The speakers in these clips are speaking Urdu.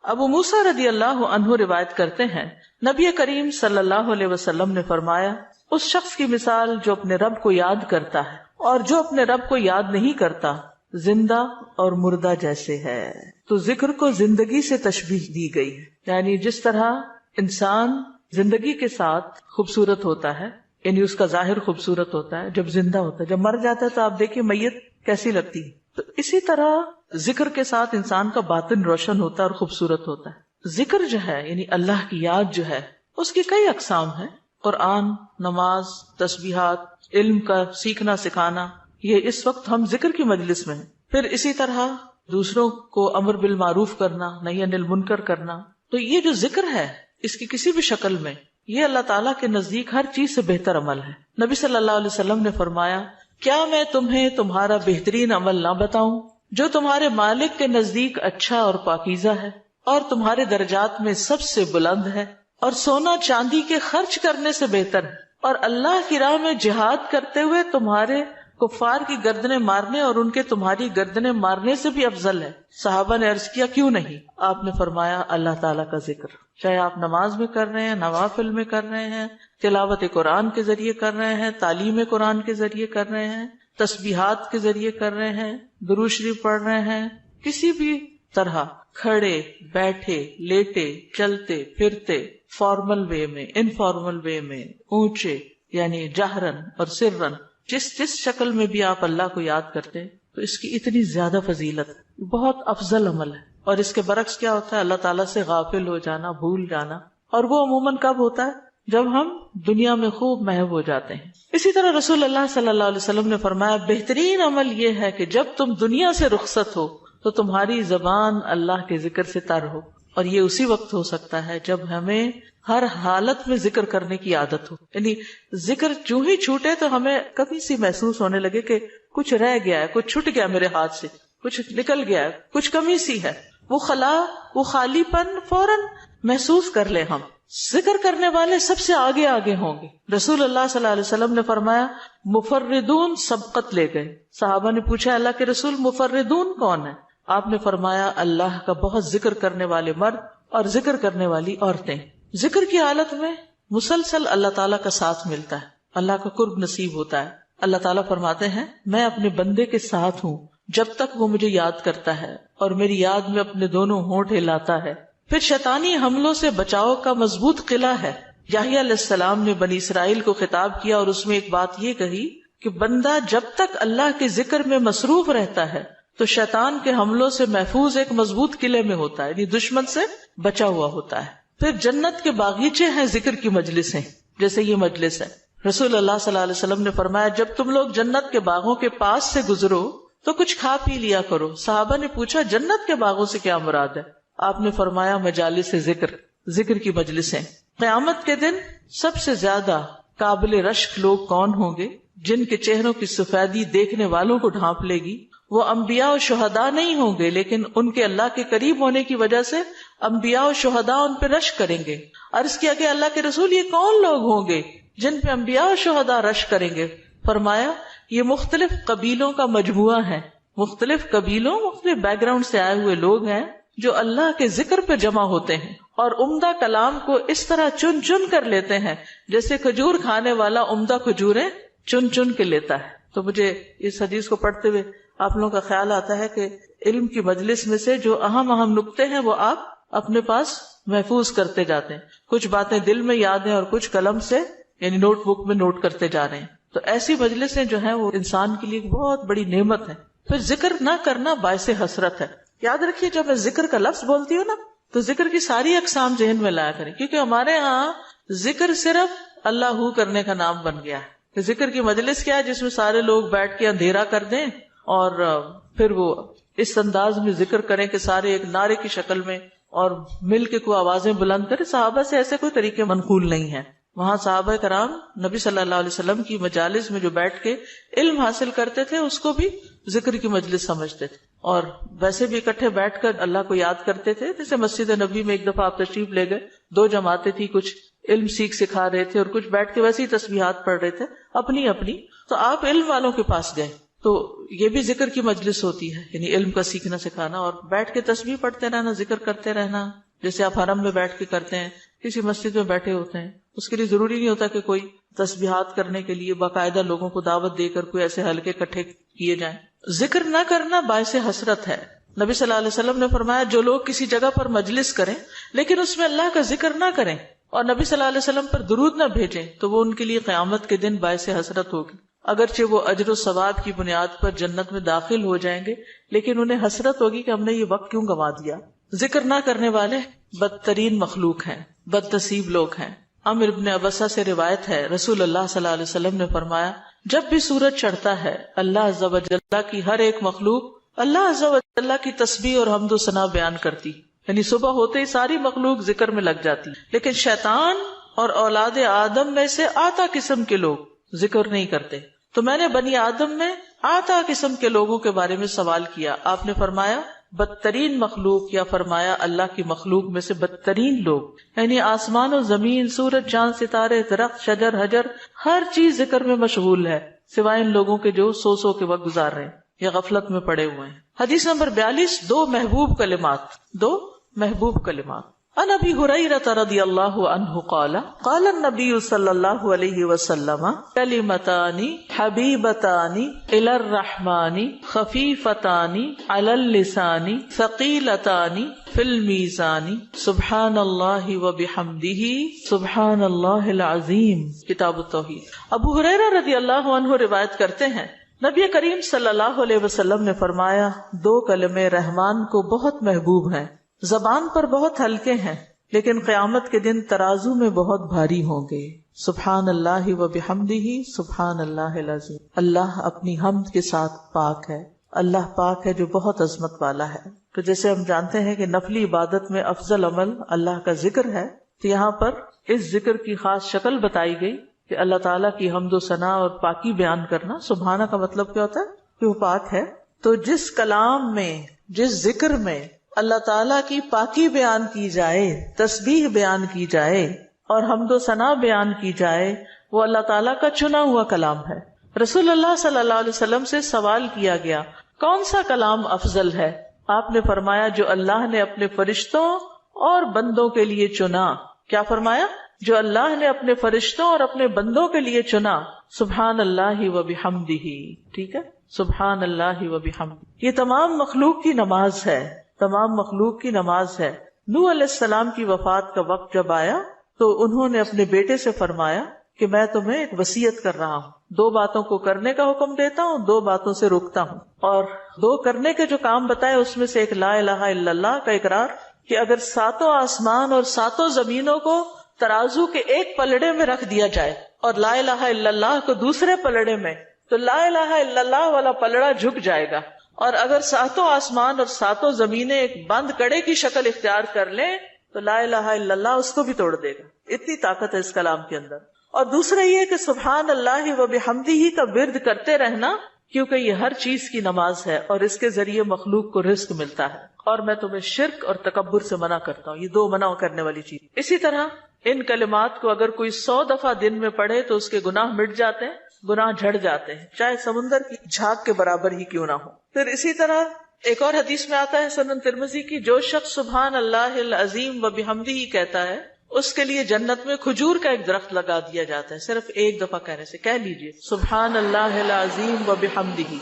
ابو موسیٰ رضی اللہ عنہ روایت کرتے ہیں نبی کریم صلی اللہ علیہ وسلم نے فرمایا اس شخص کی مثال جو اپنے رب کو یاد کرتا ہے اور جو اپنے رب کو یاد نہیں کرتا زندہ اور مردہ جیسے ہے. تو ذکر کو زندگی سے تشبیہ دی گئی ہے، یعنی جس طرح انسان زندگی کے ساتھ خوبصورت ہوتا ہے، یعنی اس کا ظاہر خوبصورت ہوتا ہے جب زندہ ہوتا ہے، جب مر جاتا ہے تو آپ دیکھیے میت کیسی لگتی ہے. تو اسی طرح ذکر کے ساتھ انسان کا باطن روشن ہوتا ہے اور خوبصورت ہوتا ہے. ذکر جو ہے یعنی اللہ کی یاد جو ہے اس کی کئی اقسام ہیں. قرآن، نماز، تسبیحات، علم کا سیکھنا سکھانا، یہ اس وقت ہم ذکر کی مجلس میں ہیں. پھر اسی طرح دوسروں کو امر بالمعروف کرنا، نہی عن المنکر کرنا. تو یہ جو ذکر ہے اس کی کسی بھی شکل میں یہ اللہ تعالیٰ کے نزدیک ہر چیز سے بہتر عمل ہے. نبی صلی اللہ علیہ وسلم نے فرمایا کیا میں تمہیں تمہارا بہترین عمل نہ بتاؤں جو تمہارے مالک کے نزدیک اچھا اور پاکیزہ ہے اور تمہارے درجات میں سب سے بلند ہے اور سونا چاندی کے خرچ کرنے سے بہتر ہے اور اللہ کی راہ میں جہاد کرتے ہوئے تمہارے کفار کی گردنیں مارنے اور ان کے تمہاری گردنیں مارنے سے بھی افضل ہے. صحابہ نے عرض کیا کیوں نہیں؟ آپ نے فرمایا اللہ تعالیٰ کا ذکر، چاہے آپ نماز میں کر رہے ہیں، نوافل میں کر رہے ہیں، تلاوت قرآن کے ذریعے کر رہے ہیں، تعلیم قرآن کے ذریعے کر رہے ہیں، تسبیحات کے ذریعے کر رہے ہیں، درود شریف پڑھ رہے ہیں، کسی بھی طرح کھڑے بیٹھے لیٹے چلتے پھرتے، فارمل وے میں، انفارمل وے میں، اونچے یعنی جہرن اور سرن، جس شکل میں بھی آپ اللہ کو یاد کرتے ہیں تو اس کی اتنی زیادہ فضیلت ہے، بہت افضل عمل ہے. اور اس کے برعکس کیا ہوتا ہے؟ اللہ تعالیٰ سے غافل ہو جانا، بھول جانا. اور وہ عموماً کب ہوتا ہے؟ جب ہم دنیا میں خوب محو ہو جاتے ہیں. اسی طرح رسول اللہ صلی اللہ علیہ وسلم نے فرمایا بہترین عمل یہ ہے کہ جب تم دنیا سے رخصت ہو تو تمہاری زبان اللہ کے ذکر سے تر ہو. اور یہ اسی وقت ہو سکتا ہے جب ہمیں ہر حالت میں ذکر کرنے کی عادت ہو. یعنی ذکر جو ہی چھوٹے تو ہمیں کبھی سی محسوس ہونے لگے کہ کچھ رہ گیا ہے، کچھ چھٹ گیا میرے ہاتھ سے، کچھ نکل گیا ہے، کچھ کمی سی ہے، وہ خلا، وہ خالی پن فوراً محسوس کر لیں. ہم ذکر کرنے والے سب سے آگے آگے ہوں گے. رسول اللہ صلی اللہ علیہ وسلم نے فرمایا مفردون سبقت لے گئے. صحابہ نے پوچھا اللہ کے رسول مفردون کون ہے؟ آپ نے فرمایا اللہ کا بہت ذکر کرنے والے مرد اور ذکر کرنے والی عورتیں. ذکر کی حالت میں مسلسل اللہ تعالیٰ کا ساتھ ملتا ہے، اللہ کا قرب نصیب ہوتا ہے. اللہ تعالیٰ فرماتے ہیں میں اپنے بندے کے ساتھ ہوں جب تک وہ مجھے یاد کرتا ہے اور میری یاد میں اپنے دونوں ہونٹ ہلاتا ہے. پھر شیطانی حملوں سے بچاؤ کا مضبوط قلعہ ہے. یحییٰ علیہ السلام نے بنی اسرائیل کو خطاب کیا اور اس میں ایک بات یہ کہی کہ بندہ جب تک اللہ کے ذکر میں مصروف رہتا ہے تو شیطان کے حملوں سے محفوظ ایک مضبوط قلعے میں ہوتا ہے، یعنی دشمن سے بچا ہوا ہوتا ہے. پھر جنت کے باغیچے ہیں ذکر کی مجلسیں، جیسے یہ مجلس ہے. رسول اللہ صلی اللہ علیہ وسلم نے فرمایا جب تم لوگ جنت کے باغوں کے پاس سے گزرو تو کچھ کھا پی لیا کرو. صحابہ نے پوچھا جنت کے باغوں سے کیا مراد ہے؟ آپ نے فرمایا مجالس ذکر کی مجلسیں. قیامت کے دن سب سے زیادہ قابل رشک لوگ کون ہوں گے؟ جن کے چہروں کی سفیدی دیکھنے والوں کو ڈھانپ لے گی. وہ انبیاء و شہداء نہیں ہوں گے لیکن ان کے اللہ کے قریب ہونے کی وجہ سے انبیاء و شہداء ان پہ رشک کریں گے. عرض کیا کہ اللہ کے رسول یہ کون لوگ ہوں گے جن پہ انبیاء و شہداء رشک کریں گے؟ فرمایا یہ مختلف قبیلوں کا مجموعہ ہے، مختلف قبیلوں مختلف بیک گراؤنڈ سے آئے ہوئے لوگ ہیں جو اللہ کے ذکر پہ جمع ہوتے ہیں اور عمدہ کلام کو اس طرح چن چن کر لیتے ہیں جیسے کھجور کھانے والا عمدہ کھجوریں چن چن کے لیتا ہے. تو مجھے اس حدیث کو پڑھتے ہوئے آپ لوگوں کا خیال آتا ہے کہ علم کی مجلس میں سے جو اہم نکتے ہیں وہ آپ اپنے پاس محفوظ کرتے جاتے ہیں. کچھ باتیں دل میں یاد ہیں اور کچھ قلم سے یعنی نوٹ بک میں نوٹ کرتے جا رہے ہیں. تو ایسی مجلسیں جو ہیں وہ انسان کے لیے بہت بڑی نعمت ہے. پھر ذکر نہ کرنا باعث حسرت ہے. یاد رکھیے جب میں ذکر کا لفظ بولتی ہوں نا تو ذکر کی ساری اقسام ذہن میں لایا کریں، کیونکہ ہمارے ہاں ذکر صرف اللہ کرنے کا نام بن گیا ہے. ذکر کی مجلس کیا ہے جس میں سارے لوگ بیٹھ کے اندھیرا کر دیں اور پھر وہ اس انداز میں ذکر کریں کہ سارے ایک نعرے کی شکل میں اور مل کے کوئی آوازیں بلند کریں. صحابہ سے ایسے کوئی طریقے منقول نہیں ہیں. وہاں صحابہ کرام نبی صلی اللہ علیہ وسلم کی مجالس میں جو بیٹھ کے علم حاصل کرتے تھے اس کو بھی ذکر کی مجلس سمجھتے تھے اور ویسے بھی اکٹھے بیٹھ کر اللہ کو یاد کرتے تھے. جیسے مسجد نبی میں ایک دفعہ آپ تشریف لے گئے، 2 جماعتیں تھی، کچھ علم سکھا رہے تھے اور کچھ بیٹھ کے ویسے ہی تسبیحات پڑھ رہے تھے اپنی. تو آپ علم والوں کے پاس گئے تو یہ بھی ذکر کی مجلس ہوتی ہے، یعنی علم کا سیکھنا سکھانا، اور بیٹھ کے تسبیح پڑھتے رہنا، ذکر کرتے رہنا، جیسے آپ حرم میں بیٹھ کے کرتے ہیں، کسی مسجد میں بیٹھے ہوتے ہیں، اس کے لیے ضروری نہیں ہوتا کہ کوئی تسبیحات کرنے کے لیے باقاعدہ لوگوں کو دعوت دے کر کوئی ایسے حلقے اکٹھے کیے جائیں۔ ذکر نہ کرنا باعث حسرت ہے۔ نبی صلی اللہ علیہ وسلم نے فرمایا جو لوگ کسی جگہ پر مجلس کریں لیکن اس میں اللہ کا ذکر نہ کریں اور نبی صلی اللہ علیہ وسلم پر درود نہ بھیجیں تو وہ ان کے لیے قیامت کے دن باعث حسرت ہوگی۔ اگرچہ وہ اجر و ثواب کی بنیاد پر جنت میں داخل ہو جائیں گے لیکن انہیں حسرت ہوگی کہ ہم نے یہ وقت کیوں گنوا دیا۔ ذکر نہ کرنے والے بدترین مخلوق ہیں، بد نصیب لوگ ہیں۔ عامر بن ابسہ سے روایت ہے، رسول اللہ صلی اللہ علیہ وسلم نے فرمایا جب بھی سورج چڑھتا ہے اللہ عز و جل کی ہر ایک مخلوق اللہ عز و جل کی تسبیح اور حمد و ثنا بیان کرتی، یعنی صبح ہوتے ہی ساری مخلوق ذکر میں لگ جاتی، لیکن شیطان اور اولاد آدم میں سے آتا قسم کے لوگ ذکر نہیں کرتے۔ تو میں نے بنی آدم میں آتا قسم کے لوگوں کے بارے میں سوال کیا، آپ نے فرمایا بدترین مخلوق، یا فرمایا اللہ کی مخلوق میں سے بدترین لوگ، یعنی آسمان و زمین، سورج چاند ستارے، درخت شجر حجر، ہر چیز ذکر میں مشغول ہے سوائے ان لوگوں کے جو سو کے وقت گزار رہے ہیں یا غفلت میں پڑے ہوئے ہیں۔ حدیث نمبر 42، دو محبوب کلمات۔ عن ابی ہریرہ رضی اللہ عنہ قال قال النبی صلی اللہ علیہ وسلم کلمتان حبیبتان الی الرحمن خفیفتان علی اللسان ثقیلتان فی المیزان سبحان اللہ وبحمدہ سبحان اللہ العظیم۔ کتاب التوحید۔ ابو ہریرہ رضی اللہ عنہ روایت کرتے ہیں نبی کریم صلی اللہ علیہ وسلم نے فرمایا دو کلمے رحمان کو بہت محبوب ہیں، زبان پر بہت ہلکے ہیں لیکن قیامت کے دن ترازو میں بہت بھاری ہوں گے۔ سبحان اللہ و بحمدہ سبحان اللہ العظیم۔ اللہ اپنی حمد کے ساتھ پاک ہے، اللہ پاک ہے جو بہت عظمت والا ہے۔ تو جیسے ہم جانتے ہیں کہ نفلی عبادت میں افضل عمل اللہ کا ذکر ہے، تو یہاں پر اس ذکر کی خاص شکل بتائی گئی کہ اللہ تعالیٰ کی حمد و ثنا اور پاکی بیان کرنا۔ سبحانہ کا مطلب کیا ہوتا ہے؟ کہ وہ پاک ہے۔ تو جس کلام میں، جس ذکر میں اللہ تعالیٰ کی پاکی بیان کی جائے، تسبیح بیان کی جائے اور حمد و ثنا بیان کی جائے، وہ اللہ تعالیٰ کا چنا ہوا کلام ہے۔ رسول اللہ صلی اللہ علیہ وسلم سے سوال کیا گیا کون سا کلام افضل ہے؟ آپ نے فرمایا جو اللہ نے اپنے فرشتوں اور بندوں کے لیے چنا۔ کیا فرمایا؟ جو اللہ نے اپنے فرشتوں اور اپنے بندوں کے لیے چنا۔ سبحان اللہ و بحمدہ، ٹھیک ہے، سبحان اللہ و بحمدہ۔ یہ تمام مخلوق کی نماز ہے، تمام مخلوق کی نماز ہے۔ نوح علیہ السلام کی وفات کا وقت جب آیا تو انہوں نے اپنے بیٹے سے فرمایا کہ میں تمہیں ایک وصیت کر رہا ہوں، دو باتوں کو کرنے کا حکم دیتا ہوں، دو باتوں سے روکتا ہوں۔ اور دو کرنے کے جو کام بتائے اس میں سے ایک لا الہ الا اللہ کا اقرار، کہ اگر ساتوں آسمان اور ساتوں زمینوں کو ترازو کے ایک پلڑے میں رکھ دیا جائے اور لا الہ الا اللہ کو دوسرے پلڑے میں، تو لا الہ الا اللہ والا پلڑا جھک جائے گا، اور اگر ساتوں آسمان اور ساتوں زمینیں ایک بند کڑے کی شکل اختیار کر لیں تو لا الہ الا اللہ اس کو بھی توڑ دے گا۔ اتنی طاقت ہے اس کلام کے اندر۔ اور دوسرا یہ کہ سبحان اللہ و بحمدہ کا ورد کرتے رہنا، کیونکہ یہ ہر چیز کی نماز ہے اور اس کے ذریعے مخلوق کو رزق ملتا ہے۔ اور میں تمہیں شرک اور تکبر سے منع کرتا ہوں، یہ دو منع کرنے والی چیز۔ اسی طرح ان کلمات کو اگر کوئی 100 دفعہ دن میں پڑھے تو اس کے گناہ مٹ جاتے ہیں، گناہ جھڑ جاتے ہیں، چاہے سمندر کی جھاگ کے برابر ہی کیوں نہ ہو۔ پھر اسی طرح ایک اور حدیث میں آتا ہے سنن ترمذی کی، جو شخص سبحان اللہ العظیم و بحمدہ کہتا ہے اس کے لیے جنت میں کھجور کا ایک درخت لگا دیا جاتا ہے، صرف ایک دفعہ کہنے سے۔ کہہ لیجئے سبحان اللہ العظیم و بحمدہ۔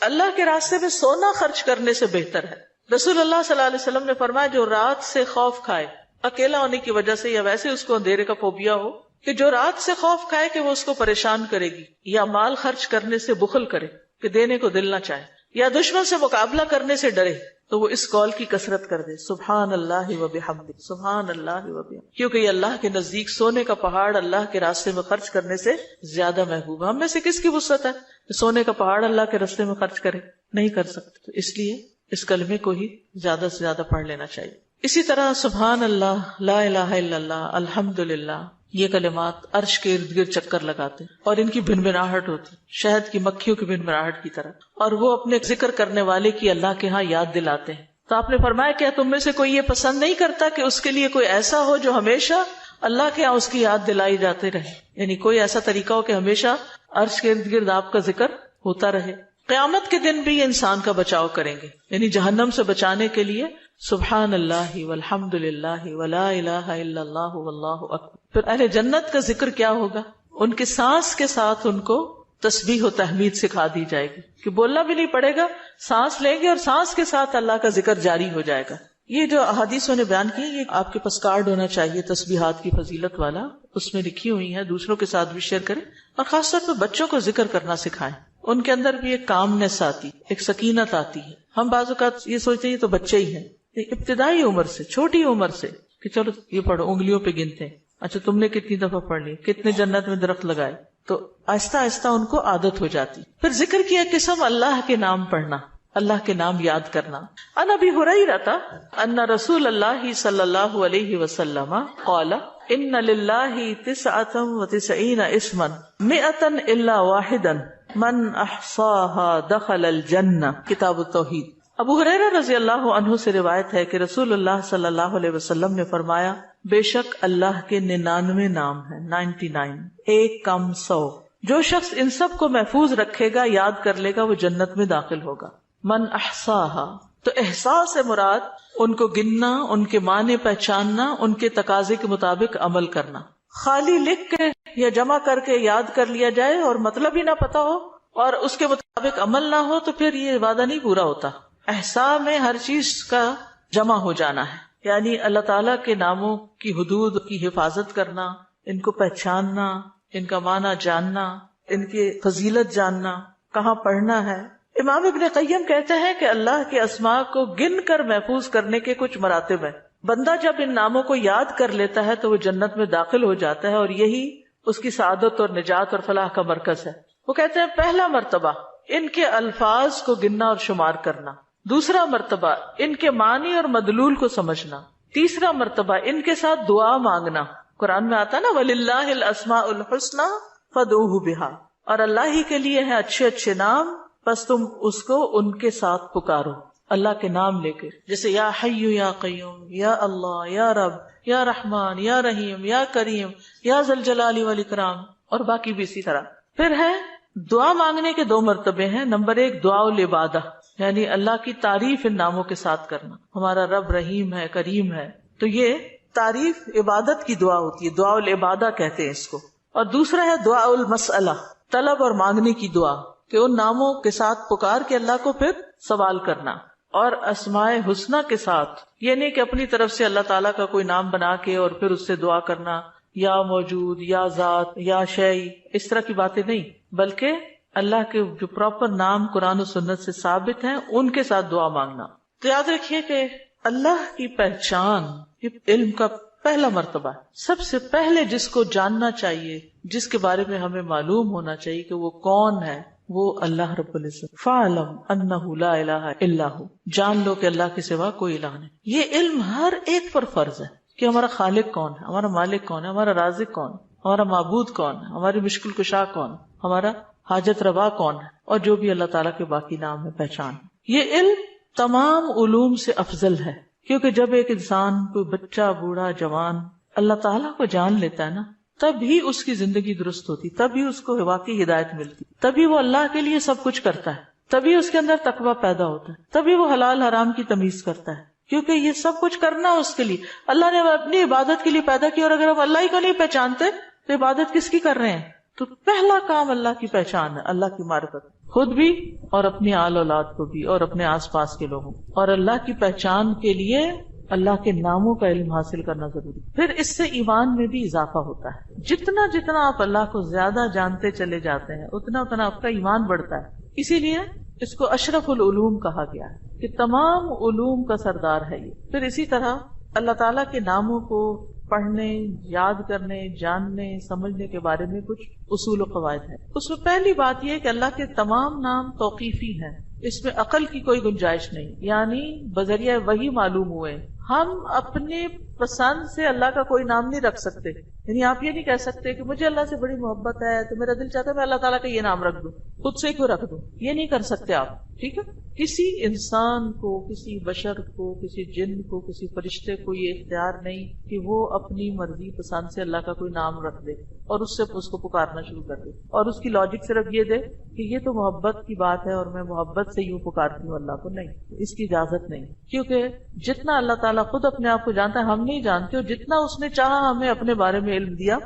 اللہ کے راستے میں سونا خرچ کرنے سے بہتر ہے۔ رسول اللہ صلی اللہ علیہ وسلم نے فرمایا جو رات سے خوف کھائے، اکیلا ہونے کی وجہ سے یا ویسے اس کو اندھیرے کا فوبیا ہو، کہ جو رات سے خوف کھائے کہ وہ اس کو پریشان کرے گی، یا مال خرچ کرنے سے بخل کرے کہ دینے کو دل نہ چاہے، یا دشمن سے مقابلہ کرنے سے ڈرے، تو وہ اس قول کی کثرت کر دے سبحان اللہ و بحمدہ، سبحان اللہ و بحمدہ، کیونکہ یہ اللہ کے نزدیک سونے کا پہاڑ اللہ کے راستے میں خرچ کرنے سے زیادہ محبوب ہے۔ ہم میں سے کس کی وسعت ہے کہ سونے کا پہاڑ اللہ کے راستے میں خرچ کرے؟ نہیں کر سکتے، تو اس لیے اس کلمے کو ہی زیادہ سے زیادہ پڑھ لینا چاہیے۔ اسی طرح سبحان اللہ، لا الہ الا اللہ، الحمدللہ، یہ کلمات عرش کے ارد گرد چکر لگاتے اور ان کی بھنبھناہٹ ہوتی شہد کی مکھیوں کی بھنبھناہٹ کی طرح، اور وہ اپنے ذکر کرنے والے کی اللہ کے ہاں یاد دلاتے ہیں۔ تو آپ نے فرمایا کیا تم میں سے کوئی یہ پسند نہیں کرتا کہ اس کے لیے کوئی ایسا ہو جو ہمیشہ اللہ کے ہاں اس کی یاد دلائی جاتے رہے، یعنی کوئی ایسا طریقہ ہو کہ ہمیشہ عرش کے ارد گرد آپ کا ذکر ہوتا رہے. قیامت کے دن بھی یہ انسان کا بچاؤ کریں گے، یعنی جہنم سے بچانے کے لیے سبحان اللہ والحمد للہ ولا الہ الا اللہ واللہ اکبر. پھر اہل جنت کا ذکر کیا ہوگا؟ ان کے سانس کے ساتھ ان کو تسبیح و تحمید سکھا دی جائے گی کہ بولنا بھی نہیں پڑے گا، سانس لیں گے اور سانس کے ساتھ اللہ کا ذکر جاری ہو جائے گا. یہ جو احادیثوں نے بیان کی، یہ آپ کے پاس کارڈ ہونا چاہیے تسبیحات کی فضیلت والا، اس میں لکھی ہوئی ہے، دوسروں کے ساتھ بھی شیئر کریں اور خاص طور پہ بچوں کو ذکر کرنا سکھائیں. ان کے اندر بھی ایک کامنس آتی، ایک سکینت آتی ہے. ہم بعض اوقات یہ سوچتے ہیں یہ تو بچے ہی ہیں، ابتدائی عمر سے، چھوٹی عمر سے کہ چلو یہ پڑھو، انگلیوں پہ گنتے ہیں، اچھا تم نے کتنی دفعہ پڑھ لی، کتنے جنت میں درخت لگائے، تو آہستہ آہستہ ان کو عادت ہو جاتی. پھر ذکر کی ایک قسم اللہ کے نام پڑھنا، اللہ کے نام یاد کرنا. عن ابی ہریرہ ان رسول اللہ صلی اللہ علیہ وسلم قال ان للہ 99 اسما 100 الا واحدا من احصاها دخل الجنہ. کتاب التوحید. ابو ہریرہ رضی اللہ عنہ سے روایت ہے کہ رسول اللہ صلی اللہ علیہ وسلم نے فرمایا، بے شک اللہ کے 99 نام ہیں، 99، ایک کم 100. جو شخص ان سب کو محفوظ رکھے گا، یاد کر لے گا، وہ جنت میں داخل ہوگا. من احصاها، تو احساس سے مراد ان کو گننا، ان کے معنی پہچاننا، ان کے تقاضے کے مطابق عمل کرنا. خالی لکھ کے یا جمع کر کے یاد کر لیا جائے اور مطلب ہی نہ پتا ہو اور اس کے مطابق عمل نہ ہو تو پھر یہ وعدہ نہیں پورا ہوتا. احصاء میں ہر چیز کا جمع ہو جانا ہے، یعنی اللہ تعالیٰ کے ناموں کی حدود کی حفاظت کرنا، ان کو پہچاننا، ان کا معنی جاننا، ان کی فضیلت جاننا، کہاں پڑھنا ہے. امام ابن قیم کہتے ہیں کہ اللہ کے اسماء کو گن کر محفوظ کرنے کے کچھ مراتب ہیں. بندہ جب ان ناموں کو یاد کر لیتا ہے تو وہ جنت میں داخل ہو جاتا ہے اور یہی اس کی سعادت اور نجات اور فلاح کا مرکز ہے. وہ کہتے ہیں پہلا مرتبہ ان کے الفاظ کو گننا اور شمار کرنا، دوسرا مرتبہ ان کے معنی اور مدلول کو سمجھنا، تیسرا مرتبہ ان کے ساتھ دعا مانگنا. قرآن میں آتا نا وَلِلَّهِ الْأَسْمَاءُ الْحُسْنَى فَادْعُوهُ بِهَا، اور اللہ ہی کے لیے ہیں اچھے اچھے نام، بس تم اس کو ان کے ساتھ پکارو، اللہ کے نام لے کے. جیسے یا حی یا قیوم، یا اللہ، یا رب، یا رحمان، یا رحیم، یا کریم، یا ذی الجلال والاکرام، اور باقی بھی اسی طرح. پھر ہے دعا مانگنے کے 2 مرتبے ہیں. نمبر 1 دعا العبادہ، یعنی اللہ کی تعریف ان ناموں کے ساتھ کرنا. ہمارا رب رحیم ہے، کریم ہے، تو یہ تعریف عبادت کی دعا ہوتی ہے، دعا العبادہ کہتے ہیں اس کو. اور دوسرا ہے دعا المسئلہ، طلب اور مانگنے کی دعا، کہ ان ناموں کے ساتھ پکار کے اللہ کو پھر سوال کرنا. اور اسماء حسنہ کے ساتھ یہ نہیں کہ اپنی طرف سے اللہ تعالیٰ کا کوئی نام بنا کے اور پھر اس سے دعا کرنا، یا موجود، یا ذات، یا شیء، اس طرح کی باتیں نہیں، بلکہ اللہ کے جو پراپر نام قرآن و سنت سے ثابت ہیں ان کے ساتھ دعا مانگنا. تو یاد رکھیے کہ اللہ کی پہچان یہ علم کا پہلا مرتبہ ہے. سب سے پہلے جس کو جاننا چاہیے، جس کے بارے میں ہمیں معلوم ہونا چاہیے کہ وہ کون ہے، وہ اللہ رب العزت. فَاعْلَمْ أَنَّهُ لَا إِلَهَ إِلَّا هُوَ، جان لو کہ اللہ کے سوا کوئی الہ نہیں. یہ علم ہر ایک پر فرض ہے کہ ہمارا خالق کون ہے، ہمارا مالک کون ہے، ہمارا رازق کون ہے، ہمارا معبود کون ہے، ہماری مشکل کشا کون ہے، ہمارا حاجت روا کون ہے، اور جو بھی اللہ تعالیٰ کے باقی نام ہے، پہچان. یہ علم تمام علوم سے افضل ہے، کیونکہ جب ایک انسان، کوئی بچہ، بوڑھا، جوان اللہ تعالیٰ کو جان لیتا ہے نا، تب ہی اس کی زندگی درست ہوتی، تب ہی اس کو واقعی ہدایت ملتی، تبھی وہ اللہ کے لیے سب کچھ کرتا ہے، تبھی اس کے اندر تقویٰ پیدا ہوتا ہے، تبھی وہ حلال حرام کی تمیز کرتا ہے، کیونکہ یہ سب کچھ کرنا اس کے لیے اللہ نے اپنی عبادت کے لیے پیدا کیا. اور اگر ہم اللہ ہی کو نہیں پہچانتے تو عبادت کس کی کر رہے ہیں؟ تو پہلا کام اللہ کی پہچان ہے، اللہ کی معرفت، خود بھی اور اپنی آل اولاد کو بھی اور اپنے آس پاس کے لوگوں. اور اللہ کی پہچان کے لیے اللہ کے ناموں کا علم حاصل کرنا ضروری. پھر اس سے ایمان میں بھی اضافہ ہوتا ہے. جتنا جتنا آپ اللہ کو زیادہ جانتے چلے جاتے ہیں اتنا اتنا آپ کا ایمان بڑھتا ہے. اسی لیے اس کو اشرف العلوم کہا گیا ہے کہ تمام علوم کا سردار ہے یہ. پھر اسی طرح اللہ تعالیٰ کے ناموں کو پڑھنے، یاد کرنے، جاننے، سمجھنے کے بارے میں کچھ اصول و قواعد ہیں. اس میں پہلی بات یہ کہ اللہ کے تمام نام توقیفی ہیں، اس میں عقل کی کوئی گنجائش نہیں، یعنی بذریعہ وحی معلوم ہوئے. ہم اپنے پسند سے اللہ کا کوئی نام نہیں رکھ سکتے. یعنی آپ یہ نہیں کہہ سکتے کہ مجھے اللہ سے بڑی محبت ہے تو میرا دل چاہتا ہے میں اللہ تعالیٰ کا یہ نام رکھ دوں, خود سے کیوں رکھ دوں, یہ نہیں کر سکتے آپ. ٹھیک ہے, کسی انسان کو, کسی بشر کو, کسی جن کو, کسی فرشتے کو یہ اختیار نہیں کہ وہ اپنی مرضی پسند سے اللہ کا کوئی نام رکھ دے اور اس سے اس کو پکارنا شروع کر دے, اور اس کی لاجک صرف یہ دے کہ یہ تو محبت کی بات ہے اور میں محبت سے یوں پکارتی ہوں اللہ کو. نہیں, اس کی اجازت نہیں, کیونکہ جتنا اللہ تعالیٰ خود اپنے آپ کو جانتا ہے ہم نہیں جانتے, اور جتنا اس نے چاہا ہمیں اپنے بارے میں علم دیا